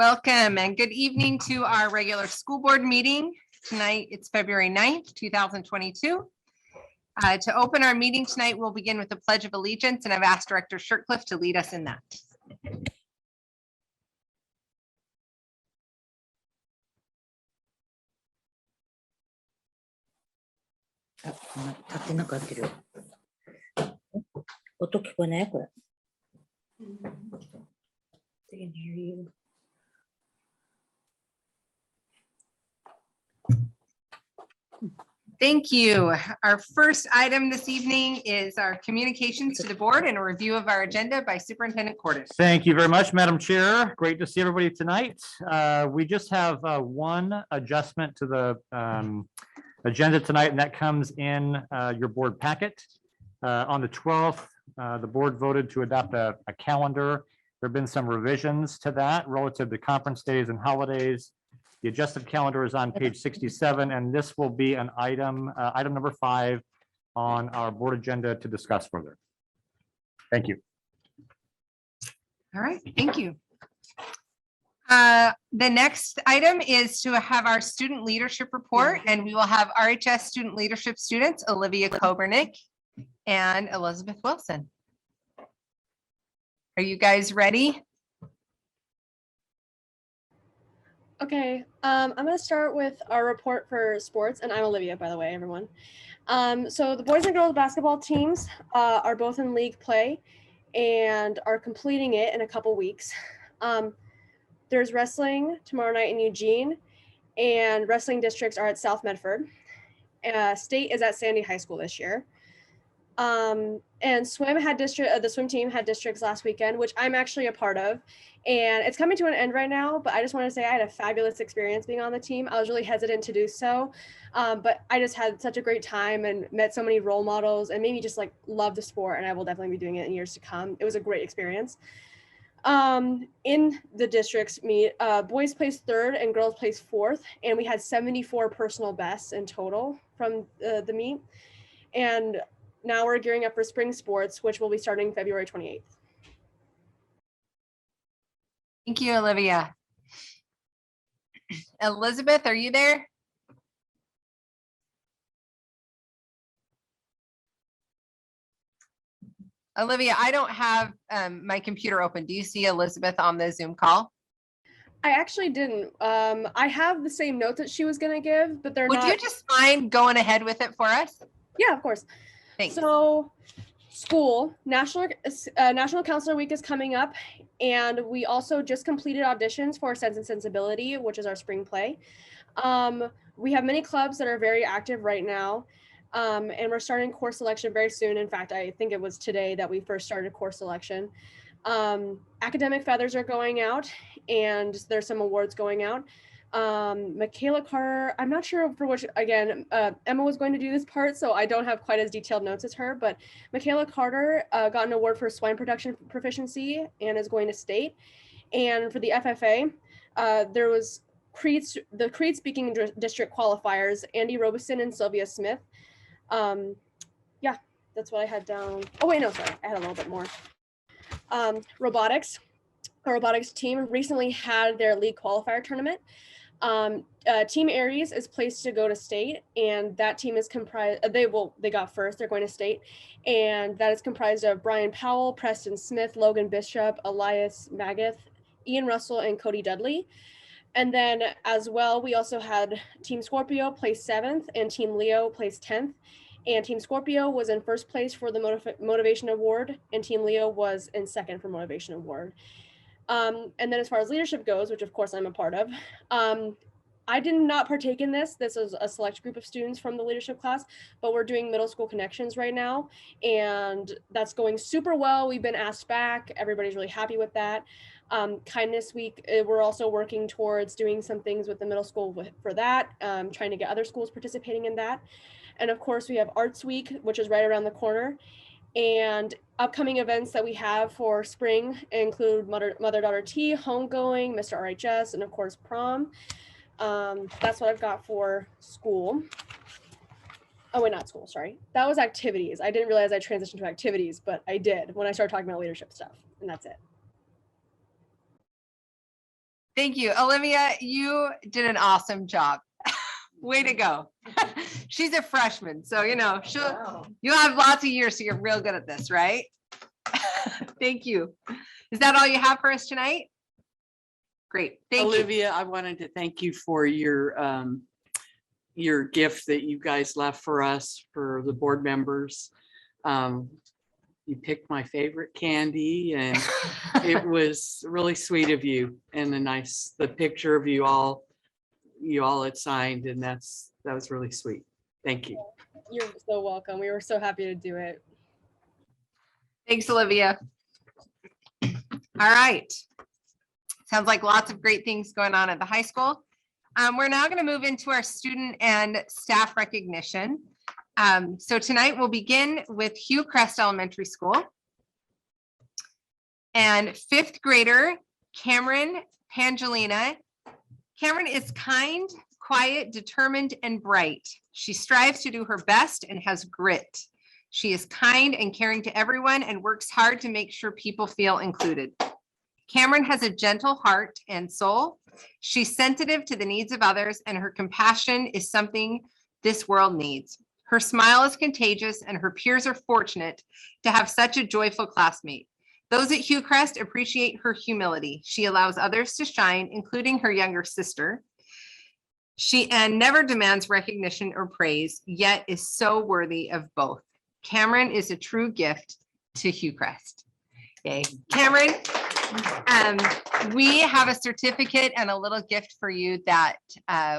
Welcome and good evening to our regular school board meeting. Tonight, it's February 9th, 2022. To open our meeting tonight, we'll begin with the Pledge of Allegiance, and I've asked Director Shirtcliffe to lead us in that. They can hear you. Thank you. Our first item this evening is our communications to the board and a review of our agenda by Superintendent Cordon. Thank you very much, Madam Chair. Great to see everybody tonight. We just have one adjustment to the agenda tonight, and that comes in your board packet. On the 12th, the board voted to adopt a calendar. There have been some revisions to that relative to conference days and holidays. The adjusted calendar is on page 67, and this will be an item number 5 on our board agenda to discuss further. Thank you. All right, thank you. The next item is to have our student leadership report, and we will have RHS student leadership students, Olivia Kobernick and Elizabeth Wilson. Are you guys ready? Okay, I'm going to start with our report for sports, and I'm Olivia, by the way, everyone. So the boys and girls basketball teams are both in league play and are completing it in a couple weeks. There's wrestling tomorrow night in Eugene, and wrestling districts are at South Medford. State is at Sandy High School this year. And swim had the swim team had districts last weekend, which I'm actually a part of, and it's coming to an end right now, but I just want to say I had a fabulous experience being on the team. I was really hesitant to do so, but I just had such a great time and met so many role models and made me just like love the sport, and I will definitely be doing it in years to come. It was a great experience. In the districts meet, boys placed 3rd and girls placed 4th, and we had 74 personal bests in total from the meet. And now we're gearing up for spring sports, which will be starting February 28th. Thank you, Olivia. Elizabeth, are you there? Olivia, I don't have my computer open. Do you see Elizabeth on the Zoom call? I actually didn't. I have the same notes that she was going to give, but they're not. Would you just mind going ahead with it for us? Yeah, of course. Thanks. So school, National Counselor Week is coming up, and we also just completed auditions for Sense and Sensibility, which is our spring play. We have many clubs that are very active right now, and we're starting course selection very soon. In fact, I think it was today that we first started course selection. Academic feathers are going out, and there's some awards going out. Michaela Carter, I'm not sure for which, again, Emma was going to do this part, so I don't have quite as detailed notes as her, but Michaela Carter got an award for swine production proficiency and is going to state. And for the FFA, there was the Creed speaking district qualifiers, Andy Robeson and Sylvia Smith. Yeah, that's what I had down. Oh wait, no, sorry, I had a little bit more. Robotics. Our robotics team recently had their league qualifier tournament. Team Aries is placed to go to state, and that team is comprised, they got first, they're going to state, and that is comprised of Brian Powell, Preston Smith, Logan Bishop, Elias Magath, Ian Russell, and Cody Dudley. And then as well, we also had Team Scorpio place 7th and Team Leo place 10th. And Team Scorpio was in first place for the Motivation Award, and Team Leo was in second for Motivation Award. And then as far as leadership goes, which of course I'm a part of, I did not partake in this. This is a select group of students from the leadership class, but we're doing middle school connections right now, and that's going super well. We've been asked back. Everybody's really happy with that. Kindness Week, we're also working towards doing some things with the middle school for that, trying to get other schools participating in that. And of course, we have Arts Week, which is right around the corner. And upcoming events that we have for spring include Mother-Daughter Tea, Homegoing, Mr. RHS, and of course prom. That's what I've got for school. Oh wait, not school, sorry. That was activities. I didn't realize I transitioned to activities, but I did when I started talking about leadership stuff, and that's it. Thank you. Olivia, you did an awesome job. Way to go. She's a freshman, so you'll have lots of years to get real good at this, right? Thank you. Is that all you have for us tonight? Great. Thank you. Olivia, I wanted to thank you for your gift that you guys left for us, for the board members. You picked my favorite candy, and it was really sweet of you, and the picture of you all had signed, and that was really sweet. Thank you. You're so welcome. We were so happy to do it. Thanks, Olivia. All right. Sounds like lots of great things going on at the high school. We're now going to move into our student and staff recognition. So tonight we'll begin with Hucrest Elementary School. And fifth grader, Cameron Pangelina. Cameron is kind, quiet, determined, and bright. She strives to do her best and has grit. She is kind and caring to everyone and works hard to make sure people feel included. Cameron has a gentle heart and soul. She's sensitive to the needs of others, and her compassion is something this world needs. Her smile is contagious, and her peers are fortunate to have such a joyful classmate. Those at Hucrest appreciate her humility. She allows others to shine, including her younger sister. She never demands recognition or praise, yet is so worthy of both. Cameron is a true gift to Hucrest. Okay, Cameron, we have a certificate and a little gift for you that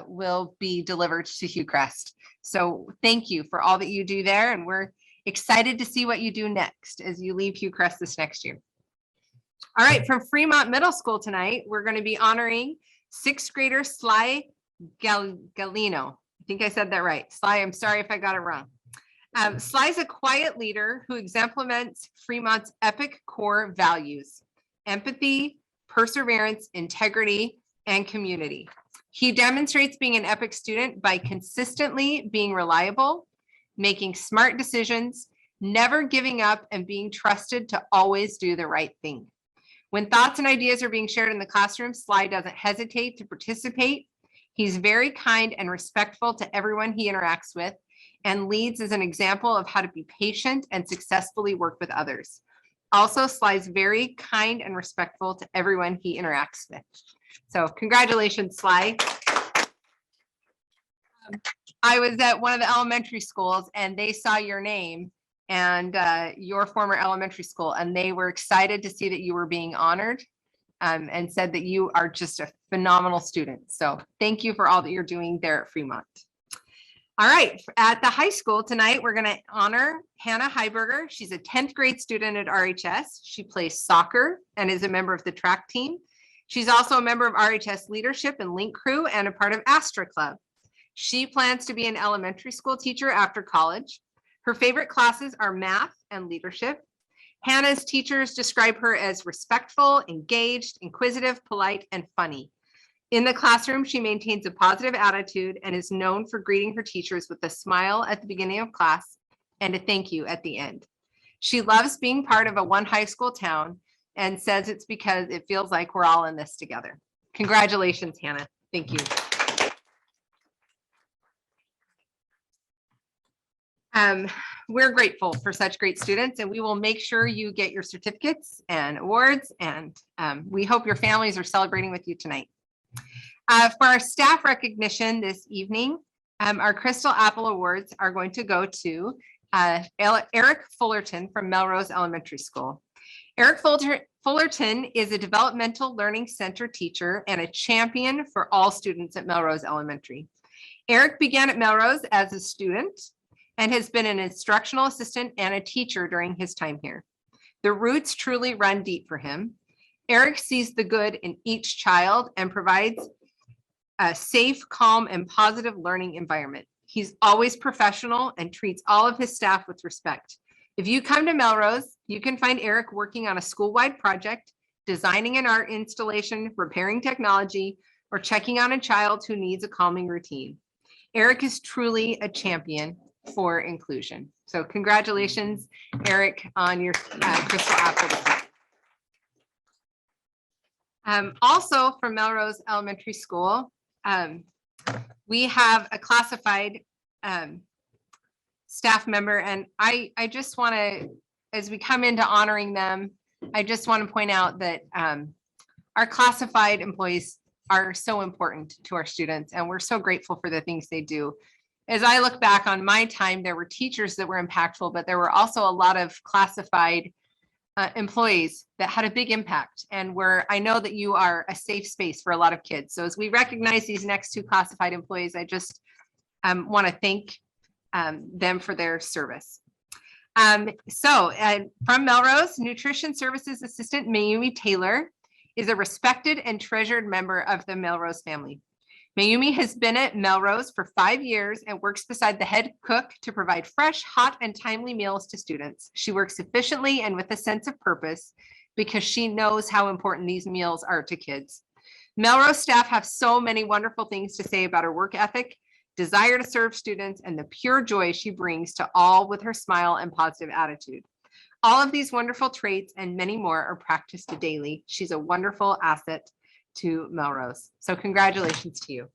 will be delivered to Hucrest. So thank you for all that you do there, and we're excited to see what you do next as you leave Hucrest this next year. All right, from Fremont Middle School tonight, we're going to be honoring sixth grader Sly Galino. I think I said that right. Sly, I'm sorry if I got it wrong. Sly's a quiet leader who exemplifies Fremont's epic core values: empathy, perseverance, integrity, and community. He demonstrates being an epic student by consistently being reliable, making smart decisions, never giving up, and being trusted to always do the right thing. When thoughts and ideas are being shared in the classroom, Sly doesn't hesitate to participate. He's very kind and respectful to everyone he interacts with, and leads as an example of how to be patient and successfully work with others. Also, Sly's very kind and respectful to everyone he interacts with. So congratulations, Sly. I was at one of the elementary schools, and they saw your name and your former elementary school, and they were excited to see that you were being honored, and said that you are just a phenomenal student. So thank you for all that you're doing there at Fremont. All right, at the high school tonight, we're going to honor Hannah Heiberger. She's a 10th grade student at RHS. She plays soccer and is a member of the track team. She's also a member of RHS Leadership and Link Crew and a part of Astra Club. She plans to be an elementary school teacher after college. Her favorite classes are math and leadership. Hannah's teachers describe her as respectful, engaged, inquisitive, polite, and funny. In the classroom, she maintains a positive attitude and is known for greeting her teachers with a smile at the beginning of class and a thank you at the end. She loves being part of a one high school town and says it's because it feels like we're all in this together. Congratulations, Hannah. Thank you. We're grateful for such great students, and we will make sure you get your certificates and awards, and we hope your families are celebrating with you tonight. For our staff recognition this evening, our Crystal Apple Awards are going to go to Eric Fullerton from Melrose Elementary School. Eric Fullerton is a developmental learning center teacher and a champion for all students at Melrose Elementary. Eric began at Melrose as a student and has been an instructional assistant and a teacher during his time here. The roots truly run deep for him. Eric sees the good in each child and provides a safe, calm, and positive learning environment. He's always professional and treats all of his staff with respect. If you come to Melrose, you can find Eric working on a school-wide project, designing an art installation, repairing technology, or checking on a child who needs a calming routine. Eric is truly a champion for inclusion. So congratulations, Eric, on your Crystal Apple. Also from Melrose Elementary School, we have a classified staff member, and I just want to, as we come into honoring them, I just want to point out that our classified employees are so important to our students, and we're so grateful for the things they do. As I look back on my time, there were teachers that were impactful, but there were also a lot of classified employees that had a big impact, and where I know that you are a safe space for a lot of kids. So as we recognize these next two classified employees, I just want to thank them for their service. From Melrose, Nutrition Services Assistant Mayumi Taylor is a respected and treasured member of the Melrose family. Mayumi has been at Melrose for 5 years and works beside the head cook to provide fresh, hot, and timely meals to students. She works efficiently and with a sense of purpose because she knows how important these meals are to kids. Melrose staff have so many wonderful things to say about her work ethic, desire to serve students, and the pure joy she brings to all with her smile and positive attitude. All of these wonderful traits and many more are practiced daily. She's a wonderful asset to Melrose. So congratulations to you.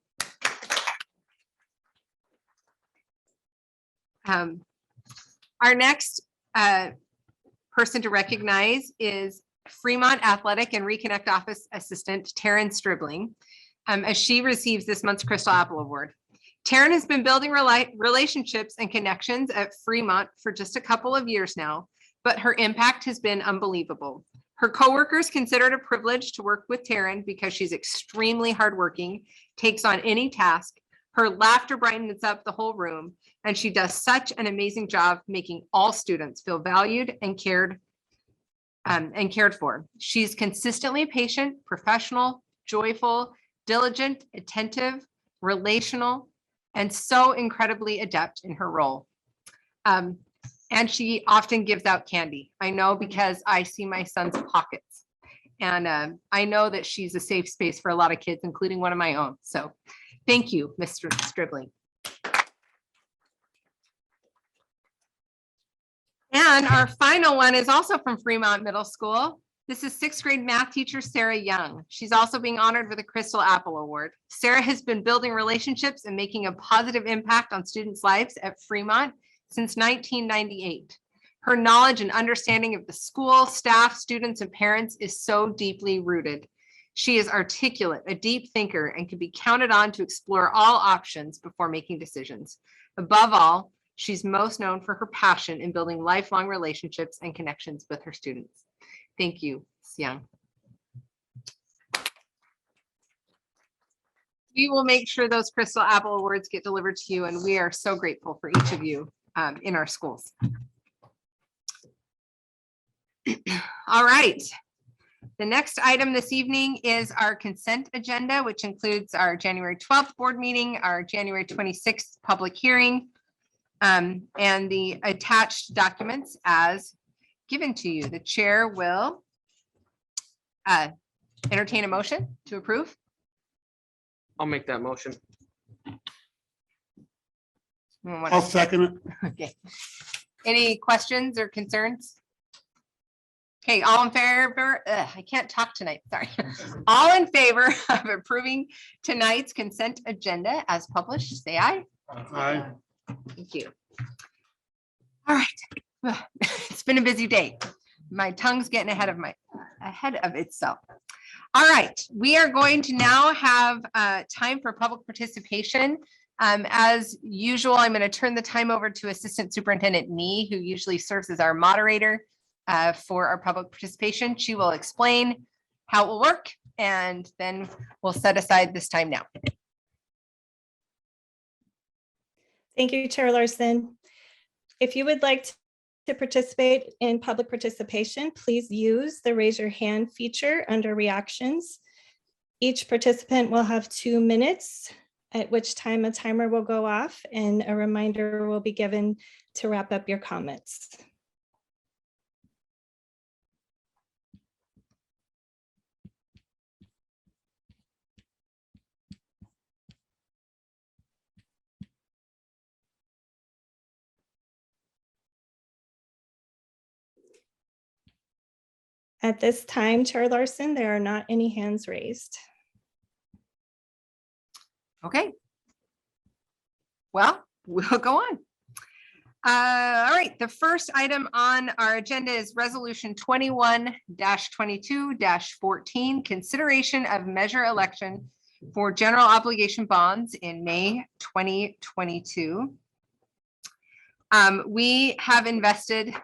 Our next person to recognize is Fremont Athletic and Reconnect Office Assistant Taryn Stribling, as she receives this month's Crystal Apple Award. Taryn has been building relationships and connections at Fremont for just a couple of years now, but her impact has been unbelievable. Her coworkers consider it a privilege to work with Taryn because she's extremely hardworking, takes on any task. Her laughter brightens up the whole room, and she does such an amazing job making all students feel valued and cared for. She's consistently patient, professional, joyful, diligent, attentive, relational, and so incredibly adept in her role. And she often gives out candy. I know because I see my son's pockets. And I know that she's a safe space for a lot of kids, including one of my own. So thank you, Mr. Stribling. And our final one is also from Fremont Middle School. This is 6th grade math teacher, Sarah Young. She's also being honored with a Crystal Apple Award. Sarah has been building relationships and making a positive impact on students' lives at Fremont since 1998. Her knowledge and understanding of the school, staff, students, and parents is so deeply rooted. She is articulate, a deep thinker, and can be counted on to explore all options before making decisions. Above all, she's most known for her passion in building lifelong relationships and connections with her students. Thank you, Young. We will make sure those Crystal Apple Awards get delivered to you, and we are so grateful for each of you in our schools. All right. The next item this evening is our consent agenda, which includes our January 12th board meeting, our January 26th public hearing, and the attached documents as given to you. The chair will entertain a motion to approve. I'll make that motion. I'll second it. Okay. Any questions or concerns? Okay, all in favor? I can't talk tonight, sorry. All in favor of approving tonight's consent agenda as published, say aye. Aye. Thank you. All right, it's been a busy day. My tongue's getting ahead of itself. All right, we are going to now have time for public participation. As usual, I'm going to turn the time over to Assistant Superintendent Nee, who usually serves as our moderator for our public participation. She will explain how it will work, and then we'll set aside this time now. Thank you, Chair Larson. If you would like to participate in public participation, please use the raise your hand feature under reactions. Each participant will have 2 minutes, at which time a timer will go off and a reminder will be given to wrap up your comments. At this time, Chair Larson, there are not any hands raised. Okay. Well, we'll go on. All right, the first item on our agenda is Resolution 21-22-14, consideration of measure election for general obligation bonds in May 2022. We have invested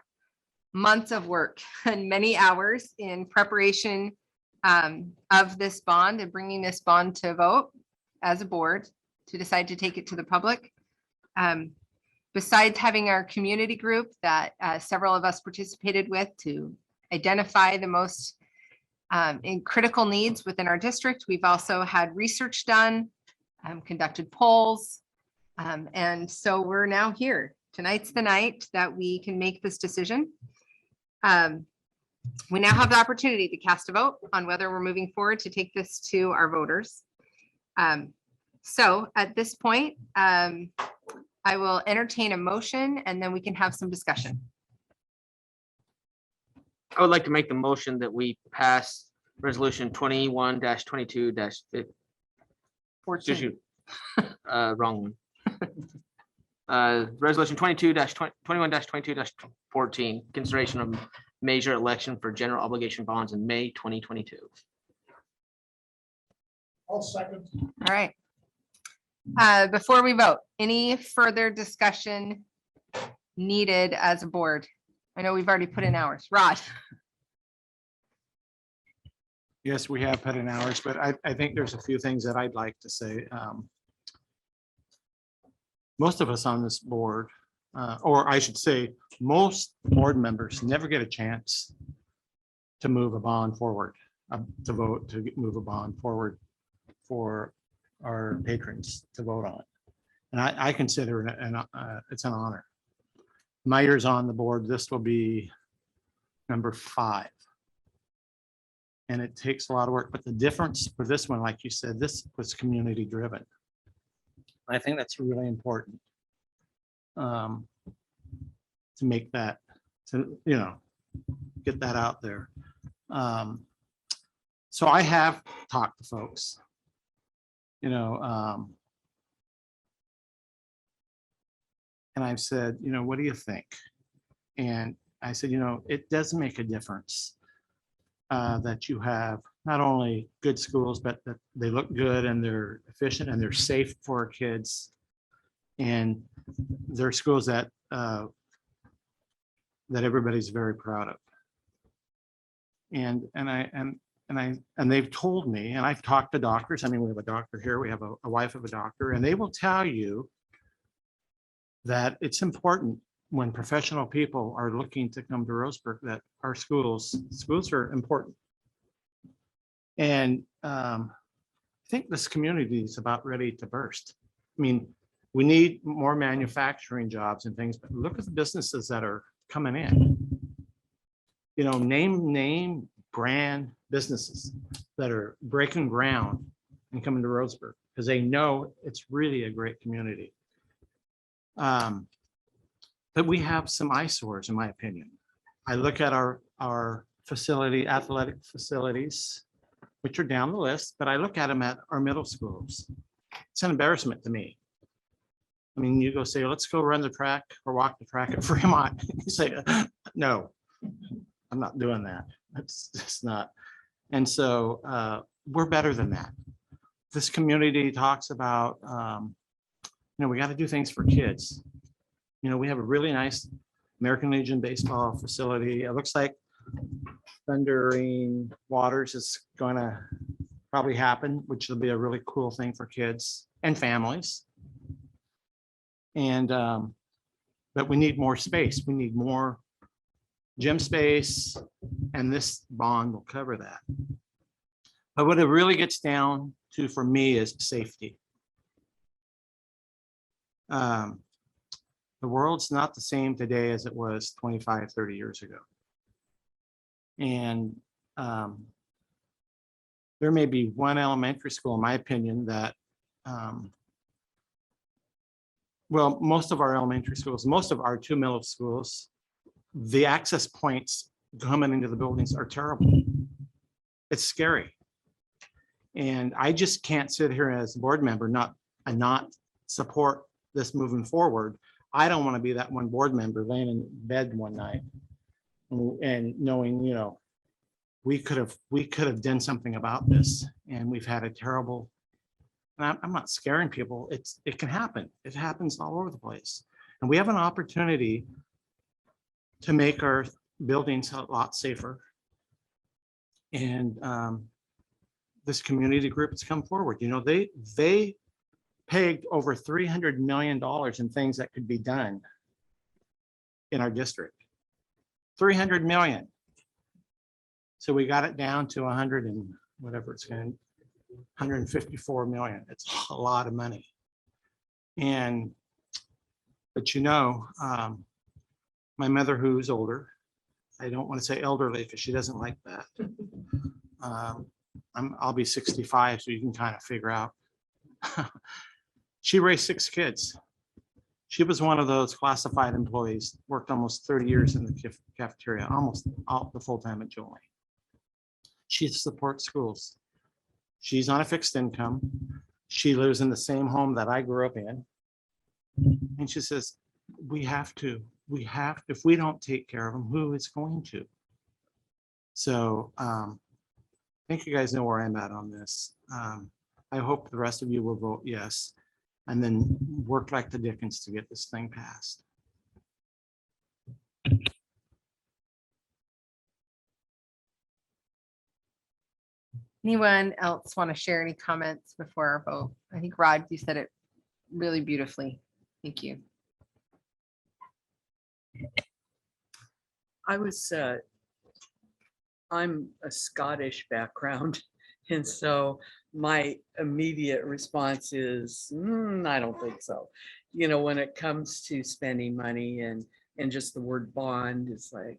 months of work and many hours in preparation of this bond and bringing this bond to vote as a board to decide to take it to the public. Besides having our community group that several of us participated with to identify the most critical needs within our district, we've also had research done, conducted polls, and so we're now here. Tonight's the night that we can make this decision. We now have the opportunity to cast a vote on whether we're moving forward to take this to our voters. So at this point, I will entertain a motion and then we can have some discussion. I would like to make the motion that we pass resolution 21-22 wrong one. Resolution 21-22-14, consideration of major election for general obligation bonds in May 2022. I'll second. All right. Before we vote, any further discussion needed as a board? I know we've already put in hours. Rod? Yes, we have put in hours, but I think there's a few things that I'd like to say. Most of us on this board, or I should say, most board members never get a chance to move a bond forward, to vote, to move a bond forward for our patrons to vote on. And I consider it it's an honor. My years on the board, this will be number 5. And it takes a lot of work, but the difference for this one, like you said, this was community driven. I think that's really important to make that, to, you know, get that out there. So I have talked to folks, you know, and I've said, you know, what do you think? And I said, you know, it does make a difference that you have not only good schools, but that they look good and they're efficient and they're safe for our kids. And they're schools that that everybody's very proud of. And they've told me, and I've talked to doctors. I mean, we have a doctor here, we have a wife of a doctor, and they will tell you that it's important when professional people are looking to come to Roseburg that our schools are important. And I think this community is about ready to burst. I mean, we need more manufacturing jobs and things, but look at the businesses that are coming in. You know, name brand businesses that are breaking ground and coming to Roseburg because they know it's really a great community. But we have some eyesores, in my opinion. I look at our facility, athletic facilities, which are down the list, but I look at them at our middle schools. It's an embarrassment to me. I mean, you go say, let's go run the track or walk the track at Fremont. You say, no, I'm not doing that. That's just not. And so we're better than that. This community talks about, you know, we got to do things for kids. You know, we have a really nice American Legion baseball facility. It looks like Thundering Waters is going to probably happen, which will be a really cool thing for kids and families. And but we need more space. We need more gym space, and this bond will cover that. But what it really gets down to for me is safety. The world's not the same today as it was 25, 30 years ago. And there may be one elementary school, in my opinion, that, well, most of our elementary schools, most of our 2 middle schools, the access points coming into the buildings are terrible. It's scary. And I just can't sit here as a board member and not support this moving forward. I don't want to be that one board member laying in bed one night and knowing, you know, we could have done something about this, and we've had a terrible, and I'm not scaring people. It can happen. It happens all over the place. And we have an opportunity to make our buildings a lot safer. And this community group has come forward. You know, they pegged over $300 million in things that could be done in our district. 300 million. So we got it down to 100 and whatever it's going to, 154 million. It's a lot of money. But you know, my mother, who's older, I don't want to say elderly because she doesn't like that. I'll be 65, so you can kind of figure out. She raised 6 kids. She was one of those classified employees, worked almost 30 years in the cafeteria, almost all the full time at Jolie. She supports schools. She's on a fixed income. She lives in the same home that I grew up in. And she says, we have to, if we don't take care of them, who is going to? So I think you guys know where I'm at on this. I hope the rest of you will vote yes, and then work like the Dickens to get this thing passed. Anyone else want to share any comments before our vote? I think Rod, you said it really beautifully. Thank you. I'm a Scottish background, and so my immediate response is, I don't think so. You know, when it comes to spending money and just the word bond is like,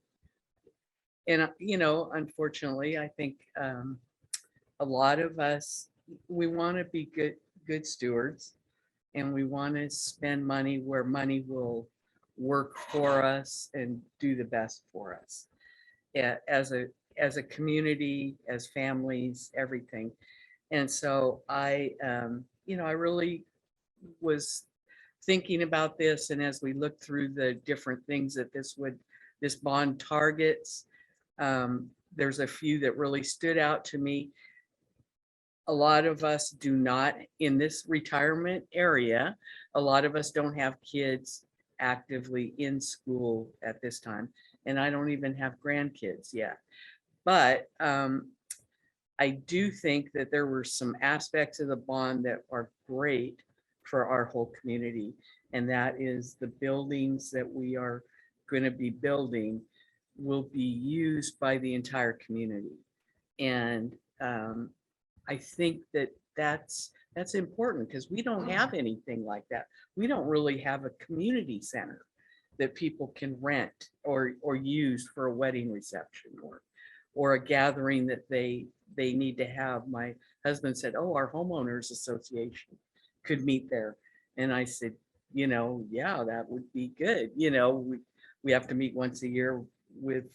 and you know, unfortunately, I think a lot of us, we want to be good stewards, and we want to spend money where money will work for us and do the best for us. As a community, as families, everything. And so I really was thinking about this. And as we look through the different things that this bond targets, there's a few that really stood out to me. A lot of us do not, in this retirement area, a lot of us don't have kids actively in school at this time. And I don't even have grandkids yet. But I do think that there were some aspects of the bond that are great for our whole community. And that is the buildings that we are going to be building will be used by the entire community. And I think that that's important because we don't have anything like that. We don't really have a community center that people can rent or use for a wedding reception or a gathering that they need to have. My husband said, oh, our homeowners association could meet there. And I said, you know, yeah, that would be good. You know, we have to meet once a year with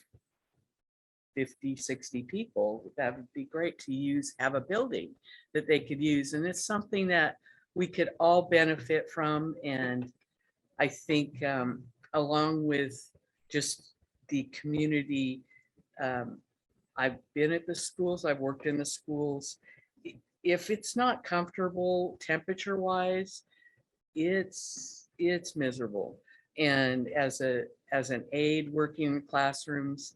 50, 60 people. That would be great to have a building that they could use. And it's something that we could all benefit from. And I think along with just the community, I've been at the schools, I've worked in the schools. If it's not comfortable temperature wise, it's miserable. And as an aide working in classrooms,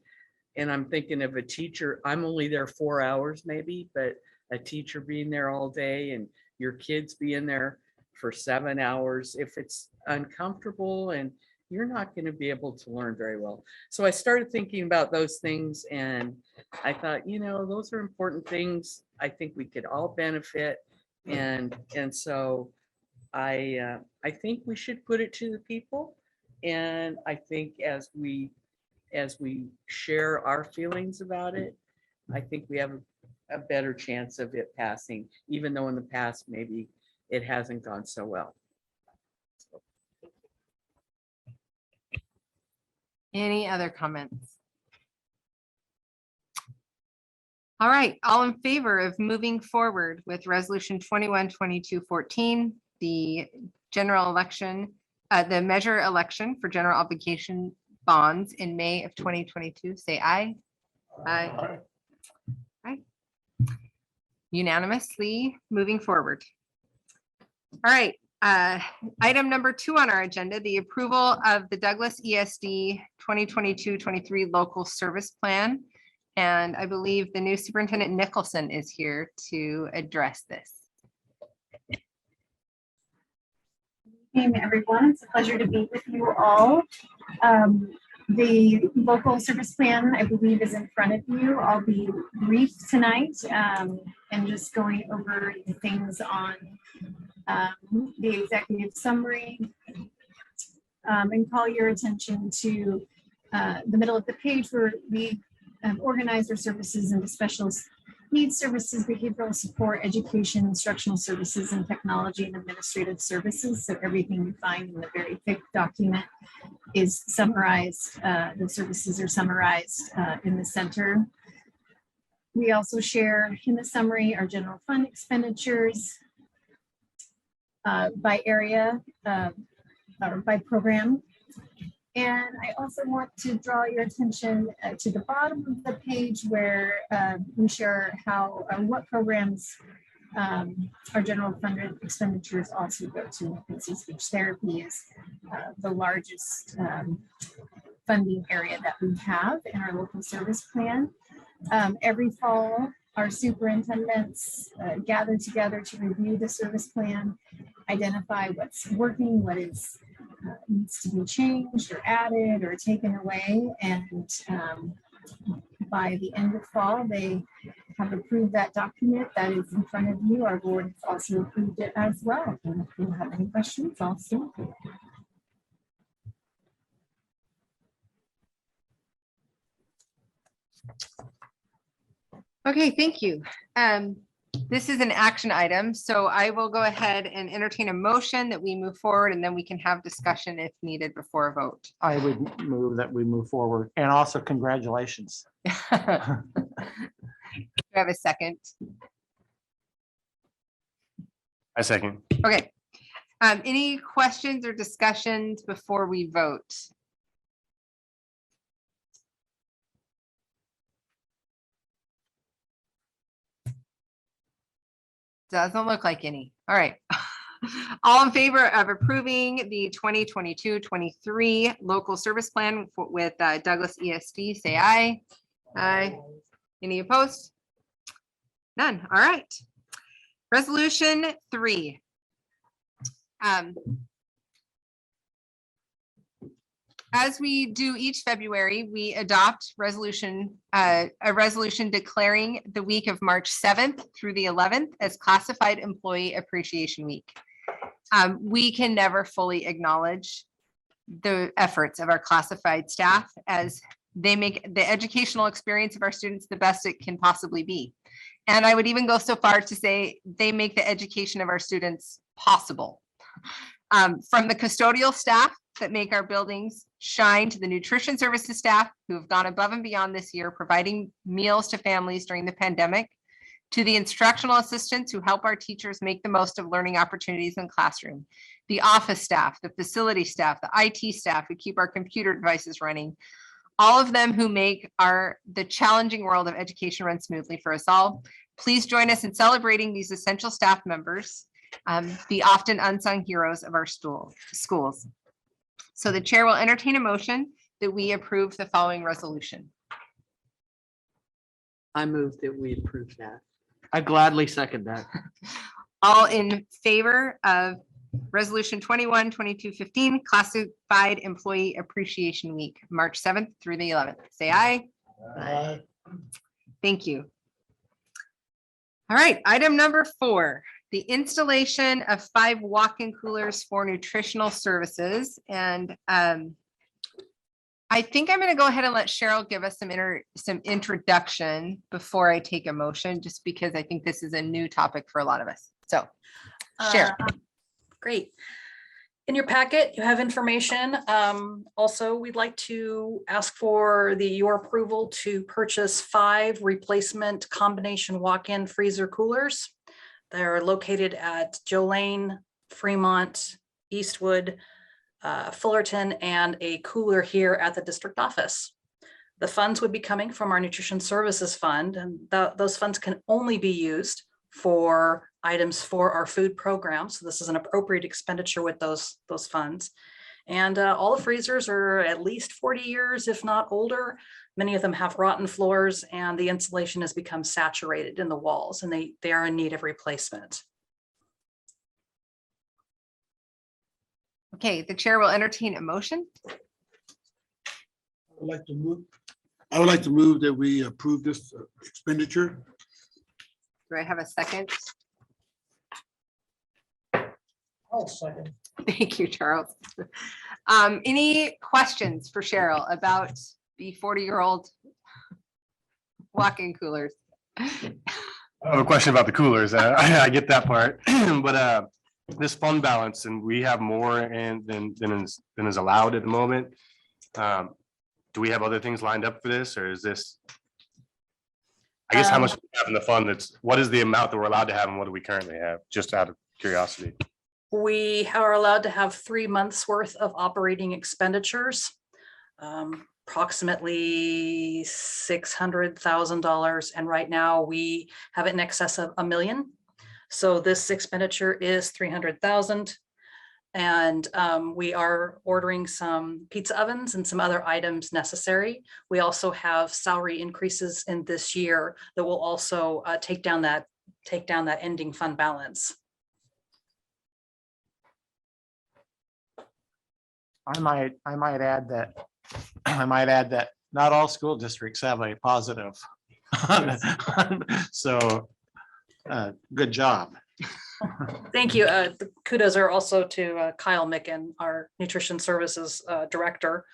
and I'm thinking of a teacher, I'm only there 4 hours maybe, but a teacher being there all day and your kids being there for 7 hours, if it's uncomfortable and you're not going to be able to learn very well. So I started thinking about those things and I thought, you know, those are important things. I think we could all benefit. And so I think we should put it to the people. And I think as we share our feelings about it, I think we have a better chance of it passing, even though in the past, maybe it hasn't gone so well. Any other comments? All right, all in favor of moving forward with resolution 21-22-14, the general election, the measure election for general obligation bonds in May of 2022, say aye. Aye. Aye. Unanimously moving forward. All right, item number 2 on our agenda, the approval of the Douglas ESD 2022-23 local service plan. And I believe the new superintendent Nicholson is here to address this. Good evening, everyone. It's a pleasure to be with you all. The local service plan, I believe, is in front of you. I'll be brief tonight and just going over the things on the executive summary and call your attention to the middle of the page where we organize our services into special needs services, behavioral support, education, instructional services, and technology and administrative services. So everything you find in the very thick document is summarized. The services are summarized in the center. We also share in the summary our general fund expenditures by area or by program. And I also want to draw your attention to the bottom of the page where we share how what programs our general fund expenditures also go to. Speech therapy is the largest funding area that we have in our local service plan. Every fall, our superintendents gather together to review the service plan, identify what's working, what is needs to be changed or added or taken away. And by the end of fall, they have approved that document that is in front of you. Our board has also approved it as well. And if you have any questions, I'll see you. Okay, thank you. This is an action item, so I will go ahead and entertain a motion that we move forward, and then we can have discussion if needed before a vote. I would move that we move forward, and also congratulations. Do I have a second? I second. Okay. Any questions or discussions before we vote? Doesn't look like any. All right. All in favor of approving the 2022-23 local service plan with Douglas ESD, say aye. Aye. Any opposed? None. All right. Resolution 3. As we do each February, we adopt a resolution declaring the week of March 7th through the 11th as Classified Employee Appreciation Week. We can never fully acknowledge the efforts of our classified staff as they make the educational experience of our students the best it can possibly be. And I would even go so far to say they make the education of our students possible. From the custodial staff that make our buildings shine to the nutrition services staff who have gone above and beyond this year, providing meals to families during the pandemic, to the instructional assistants who help our teachers make the most of learning opportunities in classroom, the office staff, the facility staff, the IT staff who keep our computer devices running, all of them who make the challenging world of education run smoothly for us all. Please join us in celebrating these essential staff members, the often unsung heroes of our schools. So the chair will entertain a motion that we approve the following resolution. I move that we approve that. I gladly second that. All in favor of resolution 21-22-15, Classified Employee Appreciation Week, March 7th through the 11th, say aye. Aye. Thank you. All right, item number 4. The installation of 5 walk-in coolers for nutritional services. And I think I'm going to go ahead and let Cheryl give us some introduction before I take a motion, just because I think this is a new topic for a lot of us. So, Cheryl. Great. In your packet, you have information. Also, we'd like to ask for your approval to purchase 5 replacement combination walk-in freezer coolers. They're located at Jolene, Fremont, Eastwood, Fullerton, and a cooler here at the district office. The funds would be coming from our Nutrition Services Fund, and those funds can only be used for items for our food program. So this is an appropriate expenditure with those funds. And all the freezers are at least 40 years, if not older. Many of them have rotten floors and the insulation has become saturated in the walls, and they are in need of replacement. Okay, the chair will entertain a motion. I would like to move that we approve this expenditure. Do I have a second? I'll second. Thank you, Charles. Any questions for Cheryl about the 40-year-old walk-in coolers? I have a question about the coolers. I get that part, but this fund balance, and we have more than is allowed at the moment. Do we have other things lined up for this, or is this? I guess how much do we have in the fund? What is the amount that we're allowed to have, and what do we currently have? Just out of curiosity. We are allowed to have 3 months worth of operating expenditures, approximately $600,000. And right now we have it in excess of $1 million. So this expenditure is $300,000. And we are ordering some pizza ovens and some other items necessary. We also have salary increases in this year that will also take down that ending fund balance. I might add that not all school districts have a positive. So good job. Thank you. The kudos are also to Kyle Micken, our Nutrition Services Director.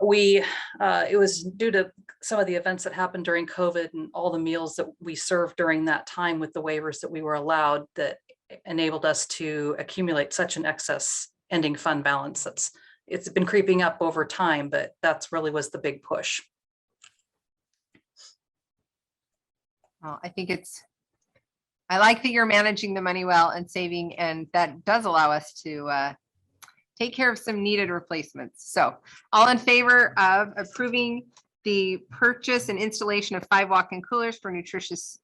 It was due to some of the events that happened during COVID and all the meals that we served during that time with the waivers that we were allowed that enabled us to accumulate such an excess ending fund balance. It's been creeping up over time, but that's really was the big push. Well, I like that you're managing the money well and saving, and that does allow us to take care of some needed replacements. So all in favor of approving the purchase and installation of 5 walk-in coolers for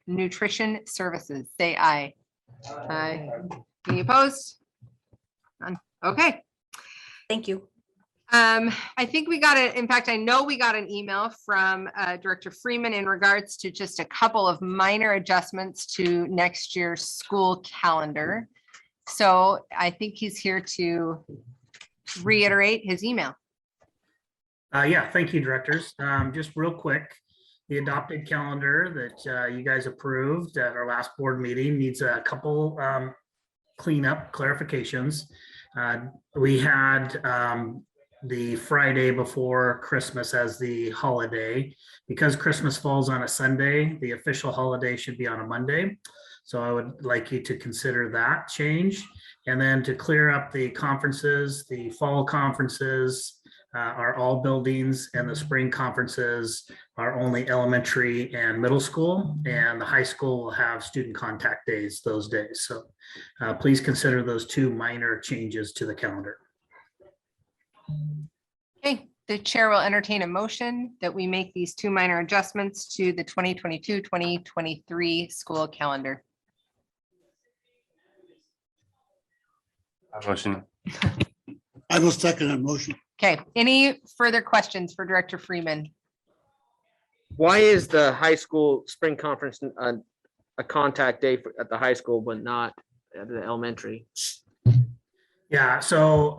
nutrition services, say aye. Aye. Any opposed? None. Okay. Thank you. I think we got it. In fact, I know we got an email from Director Freeman in regards to just a couple of minor adjustments to next year's school calendar. So I think he's here to reiterate his email. Yeah, thank you, directors. Just real quick, the adopted calendar that you guys approved at our last board meeting needs a couple cleanup clarifications. We had the Friday before Christmas as the holiday. Because Christmas falls on a Sunday, the official holiday should be on a Monday. So I would like you to consider that change. And then to clear up the conferences, the fall conferences are all buildings, and the spring conferences are only elementary and middle school, and the high school will have student contact days those days. So please consider those 2 minor changes to the calendar. Okay, the chair will entertain a motion that we make these 2 minor adjustments to the 2022-2023 school calendar. Motion. I will second that motion. Okay, any further questions for Director Freeman? Why is the high school spring conference a contact day at the high school, but not at the elementary? Yeah, so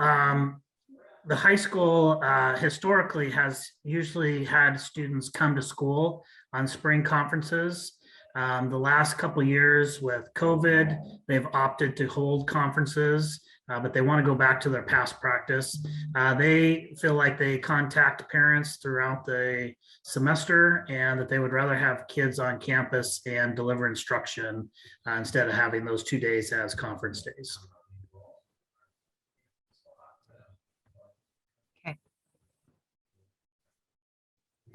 the high school historically has usually had students come to school on spring conferences. The last couple of years with COVID, they've opted to hold conferences, but they want to go back to their past practice. They feel like they contact parents throughout the semester and that they would rather have kids on campus and deliver instruction instead of having those 2 days as conference days.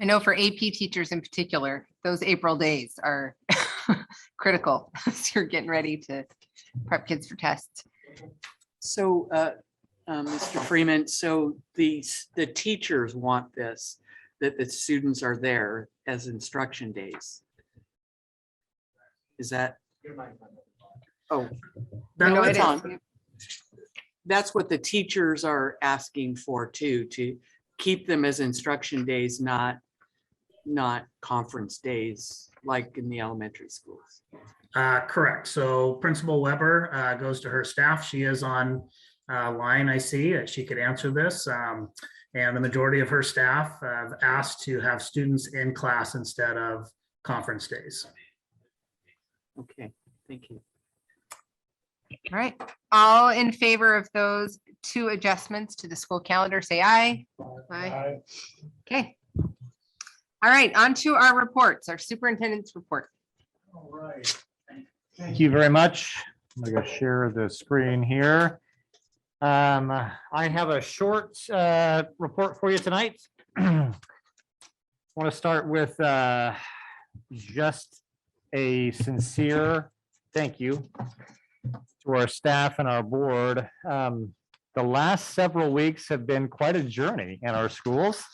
I know for AP teachers in particular, those April days are critical. as You're getting ready to prep kids for tests. So, Mr. Freeman, so the teachers want this, that the students are there as instruction days. Is that? Oh, That No, was it it's on. is. That's what the teachers are asking for too, to keep them as instruction days, not conference days like in the elementary schools. Correct. So Principal Weber goes to her staff. She is on line. I see that she could answer this. And the majority of her staff have asked to have students in class instead of conference days. Okay, thank you. All right. All in favor of those two adjustments to the school calendar, say aye. Aye. Okay. All right, on to our reports, our superintendent's report. All right. Thank you very much. I'm gonna go share the screen here. I have a short report for you tonight. I want to start with just a sincere thank you to our staff and our board. The last several weeks have been quite a journey in our schools.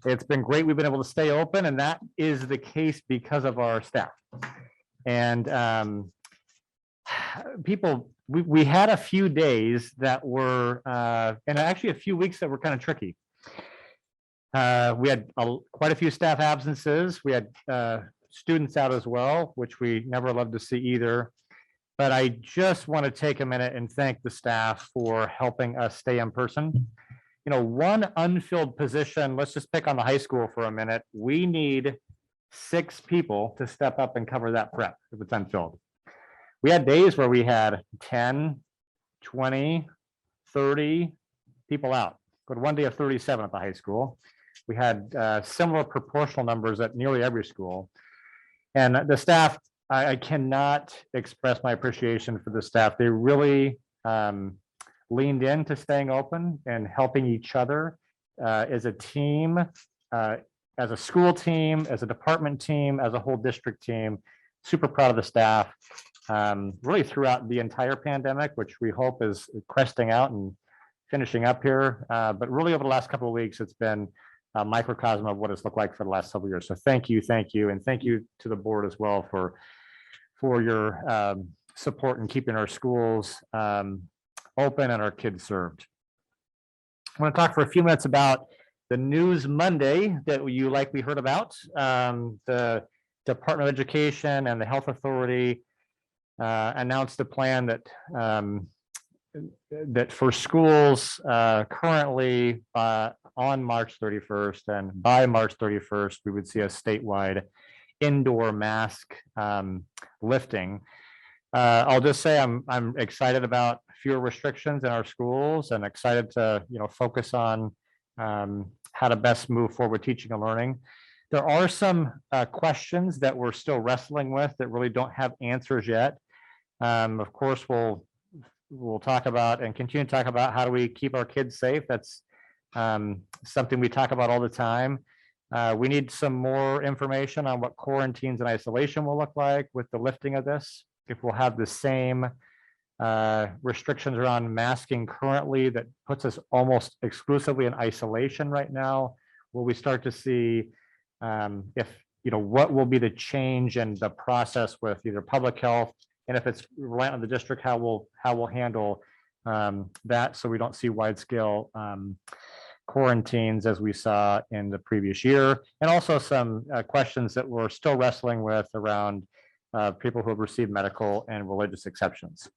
It's been great. We've been able to stay open, and that is the case because of our staff. And we had a few days that were, and actually a few weeks that were kind of tricky. We had quite a few staff absences. We had students out as well, which we never love to see either. But I just want to take a minute and thank the staff for helping us stay in person. You know, one unfilled position, let's just pick on the high school for a minute. We need 6 people to step up and cover that prep if it's unfilled. We had days where we had 10, 20, 30 people out. But one day of 37 at the high school. We had similar proportional numbers at nearly every school. And the staff, I cannot express my appreciation for the staff. They really leaned into staying open and helping each other as a team, as a school team, as a department team, as a whole district team. Super proud of the staff. Really throughout the entire pandemic, which we hope is cresting out and finishing up here. But really over the last couple of weeks, it's been a microcosm of what it's looked like for the last several years. So thank you. And thank you to the board as well for your support in keeping our schools open and our kids served. I want to talk for a few minutes about the News Monday that you likely heard about. The Department of Education and the Health Authority announced a plan that that for schools currently on March 31st and by March 31st, we would see a statewide indoor mask lifting. I'll just say I'm excited about fewer restrictions in our schools and excited to focus on how to best move forward teaching and learning. There are some questions that we're still wrestling with that really don't have answers yet. Of course, we'll talk about and continue to talk about how do we keep our kids safe. That's something we talk about all the time. We need some more information on what quarantines and isolation will look like with the lifting of this. If we'll have the same restrictions around masking currently that puts us almost exclusively in isolation right now, will we start to see if what will be the change in the process with either public health, and if it's reliant on the district, how we'll handle that so we don't see wide scale quarantines as we saw in the previous year, and also some questions that we're still wrestling with around people who have received medical and religious exceptions.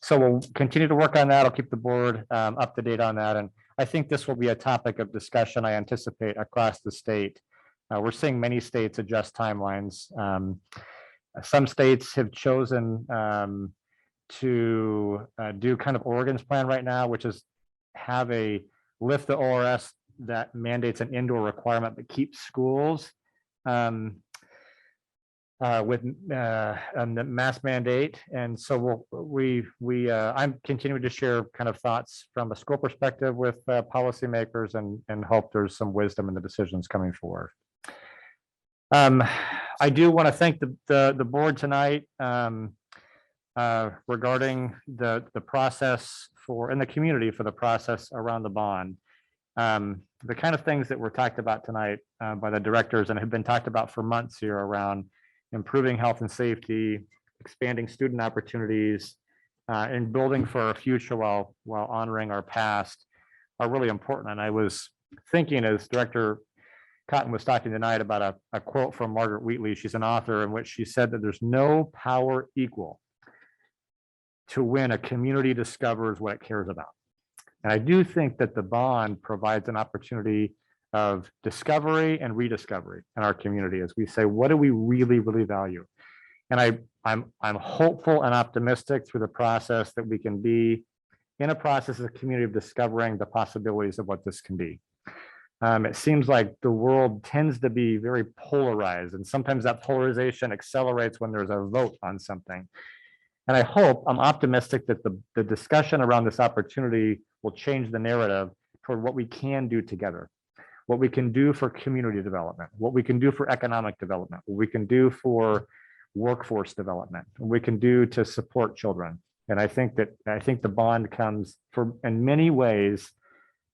So we'll continue to work on that. I'll keep the board up to date on that. And I think this will be a topic of discussion, I anticipate, across the state. We're seeing many states adjust timelines. Some states have chosen to do kind of Oregon's plan right now, which is have a lift the ORS that mandates an indoor requirement but keeps schools with the mask mandate. And so I'm continuing to share kind of thoughts from a school perspective with policymakers and hope there's some wisdom in the decisions coming forward. I do want to thank the board tonight regarding the process in the community for the process around the bond. The kind of things that were talked about tonight by the directors and have been talked about for months here around improving health and safety, expanding student opportunities, and building for our future while honoring our past are really important. And I was thinking as Director Cotton was talking tonight about a quote from Margaret Wheatley. She's an author in which she said that there's no power equal to when a community discovers what it cares about. And I do think that the bond provides an opportunity of discovery and rediscovery in our community as we say, what do we really, really value? And I'm hopeful and optimistic through the process that we can be in a process of a community of discovering the possibilities of what this can be. It seems like the world tends to be very polarized, and sometimes that polarization accelerates when there's a vote on something. And I'm optimistic that the discussion around this opportunity will change the narrative toward what we can do together, what we can do for community development, what we can do for economic development, what we can do for workforce development, what we can do to support children. And I think the bond comes in many ways.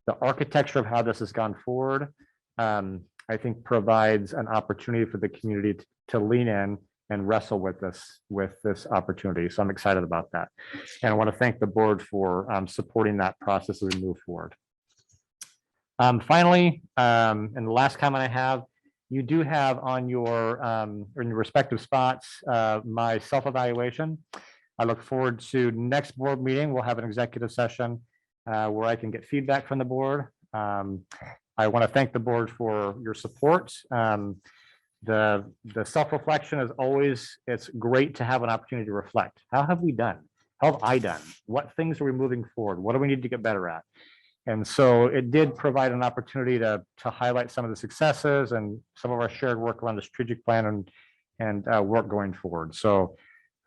The architecture of how this has gone forward, I think provides an opportunity for the community to lean in and wrestle with this opportunity. So I'm excited about that. And I want to thank the board for supporting that process as we move forward. Finally, and the last comment I have, you do have on your in your respective spots my self-evaluation. I look forward to next board meeting. We'll have an executive session where I can get feedback from the board. I want to thank the board for your support. The self-reflection is always, it's great to have an opportunity to reflect. How have we done? How have I done? What things are we moving forward? What do we need to get better at? And so it did provide an opportunity to highlight some of the successes and some of our shared work around the strategic plan and work going forward. So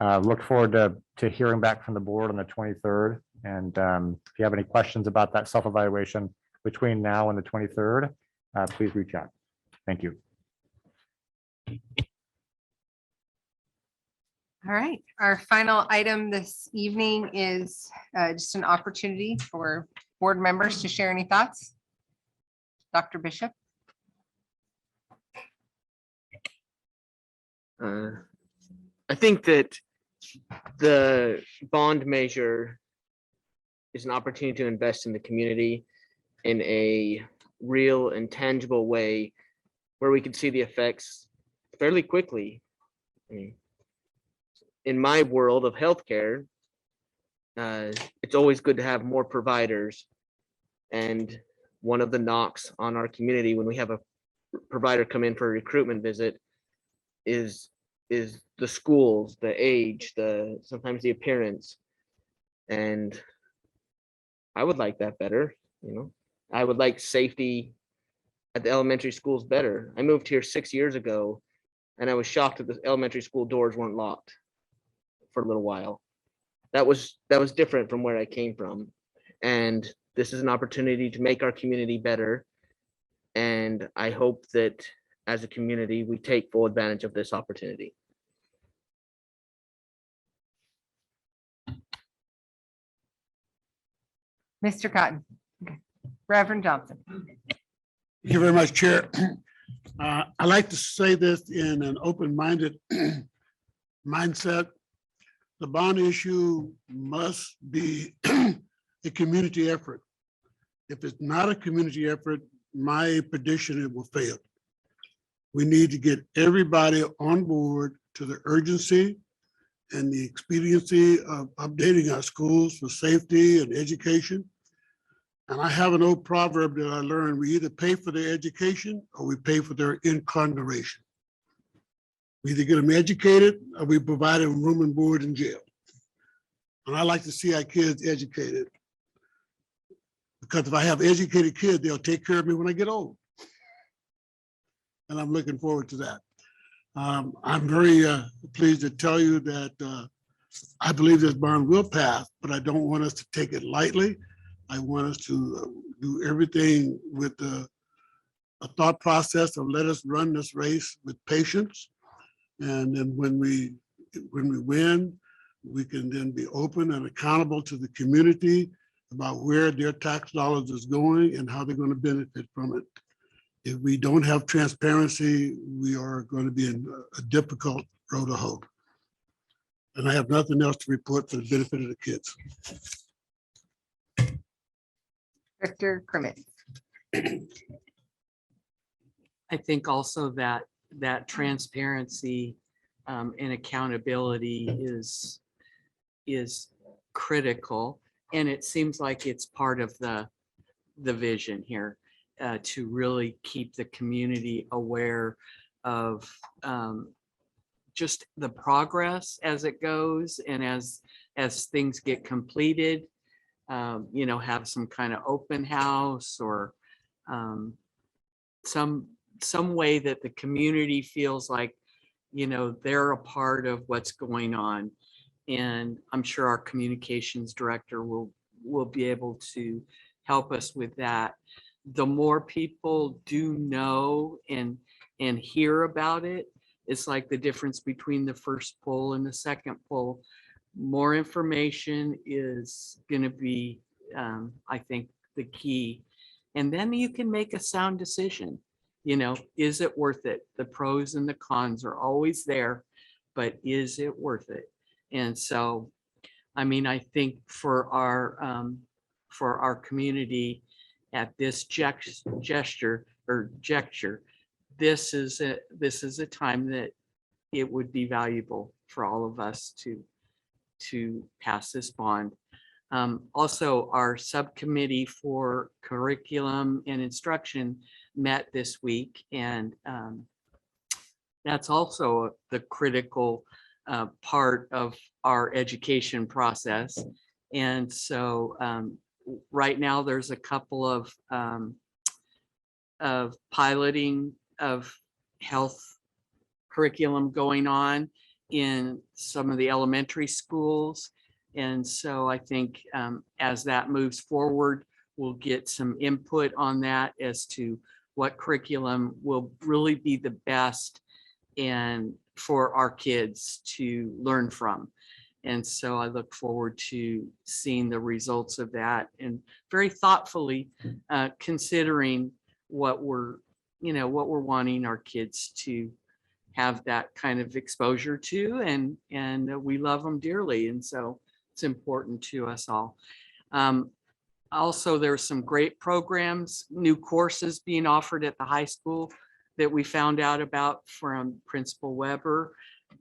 look forward to hearing back from the board on the 23rd. And if you have any questions about that self-evaluation between now and the 23rd, please reach out. Thank you. All right, our final item this evening is just an opportunity for board members to share any thoughts. Dr. Bishop. I think that the bond measure is an opportunity to invest in the community in a real and tangible way where we can see the effects fairly quickly. I mean, in my world of healthcare, it's always good to have more providers. And one of the knocks on our community when we have a provider come in for a recruitment visit is the schools, the age, sometimes the appearance. And I would like that better, I would like safety at the elementary schools better. I moved here 6 years ago and I was shocked that the elementary school doors weren't locked for a little while. That was different from where I came from. And this is an opportunity to make our community better. And I hope that as a community, we take full advantage of this opportunity. Mr. Cotton. Okay. Reverend Johnson. Thank you very much, Chair. I like to say this in an open-minded mindset. The bond issue must be a community effort. If it's not a community effort, my prediction, it will fail. We need to get everybody on board to the urgency and the expediency of updating our schools for safety and education. And I have an old proverb that I learned: we either pay for their education or we pay for their incarceration. We either get them educated or we provide them room and board in jail. And I like to see our kids educated, because if I have educated kids, they'll take care of me when I get old. And I'm looking forward to that. I'm very pleased to tell you that I believe this bond will pass, but I don't want us to take it lightly. I want us to do everything with the a thought process of let us run this race with patience. And then when we win, we can then be open and accountable to the community about where their tax dollars is going and how they're going to benefit from it. If we don't have transparency, we are going to be in a difficult road to hoe. And I have nothing else to report for the benefit of the kids. Director Crimmins. I think also that transparency and accountability is critical. And it seems like it's part of the vision here to really keep the community aware of just the progress as it goes and as things get completed. Have some kind of open house or some way that the community feels like, they're a part of what's going on. And I'm sure our communications director will be able to help us with that. The more people do know and hear about it, it's like the difference between the first poll and the second poll. More information is going to be, I think, the key. And then you can make a sound decision. Is it worth it? The pros and the cons are always there, but is it worth it? And so, I think for our community at this gesture, this is a time that it would be valuable for all of us to pass this bond. Also, our subcommittee for curriculum and instruction met this week, and that's also the critical part of our education process. And so right now there's a couple of piloting of health curriculum going on in some of the elementary schools. And so I think as that moves forward, we'll get some input on that as to what curriculum will really be the best and for our kids to learn from. And so I look forward to seeing the results of that and very thoughtfully considering what we're wanting our kids to have that kind of exposure to, and we love them dearly. And so it's important to us all. Also, there's some great programs, new courses being offered at the high school that we found out about from Principal Weber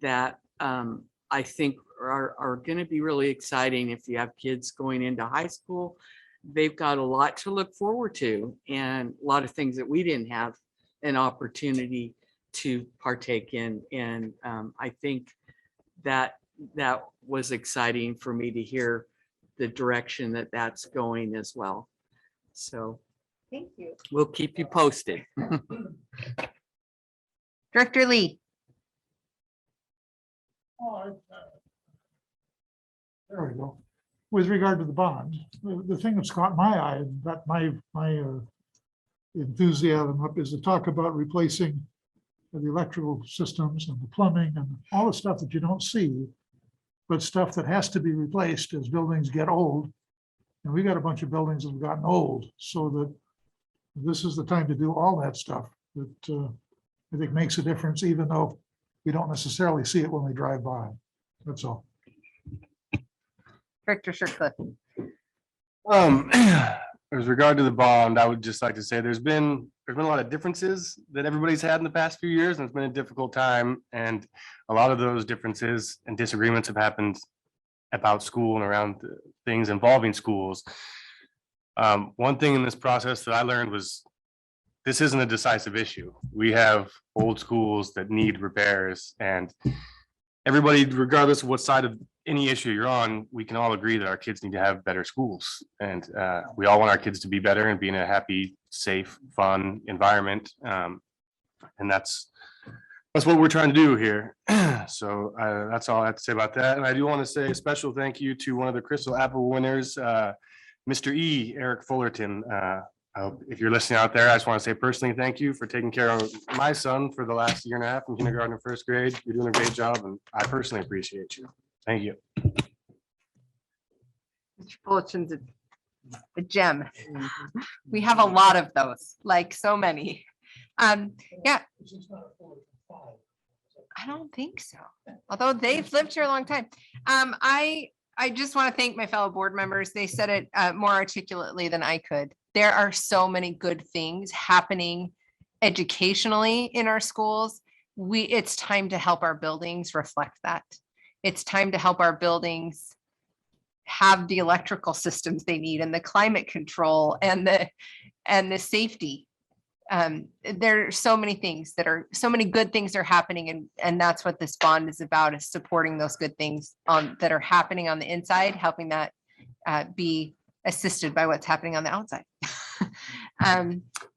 that I think are going to be really exciting if you have kids going into high school. They've got a lot to look forward to and a lot of things that we didn't have an opportunity to partake in. And I think that was exciting for me to hear the direction that that's going as well. So Thank you. we'll keep you posted. Director Lee. There we go. With regard to the bond, the thing that's caught my eye, and got my enthusiasm up, is to talk about replacing the electrical systems and the plumbing and all the stuff that you don't see, but stuff that has to be replaced as buildings get old. And we got a bunch of buildings that have gotten old, so that this is the time to do all that stuff that I think makes a difference, even though we don't necessarily see it when we drive by. That's all. Director Shercliffe. With regard to the bond, I would just like to say there's been a lot of differences that everybody's had in the past few years, and it's been a difficult time. And a lot of those differences and disagreements have happened about school and around things involving schools. One thing in this process that I learned was this isn't a decisive issue. We have old schools that need repairs, and everybody, regardless of what side of any issue you're on, we can all agree that our kids need to have better schools. And we all want our kids to be better and be in a happy, safe, fun environment. And that's what we're trying to do here. So that's all I have to say about that. And I do want to say a special thank you to one of the Crystal Apple winners, Mr. E, Eric Fullerton. If you're listening out there, I just want to say personally, thank you for taking care of my son for the last year and a half in kindergarten and first grade. You're doing a great job, and I personally appreciate you. Thank you. Mr. Fullerton's a gem. We have a lot of those, like so many. Yeah. I don't think so, although they've lived here a long time. I just want to thank my fellow board members. They said it more articulately than I could. There are so many good things happening educationally in our schools. It's time to help our buildings reflect that. It's time to help our buildings have the electrical systems they need and the climate control and the safety. There are so many things so many good things are happening, and that's what this bond is about, is supporting those good things that are happening on the inside, helping that be assisted by what's happening on the outside.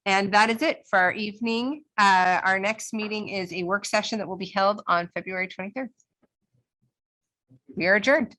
And that is it for our evening. Our next meeting is a work session that will be held on February 23rd. We are adjourned.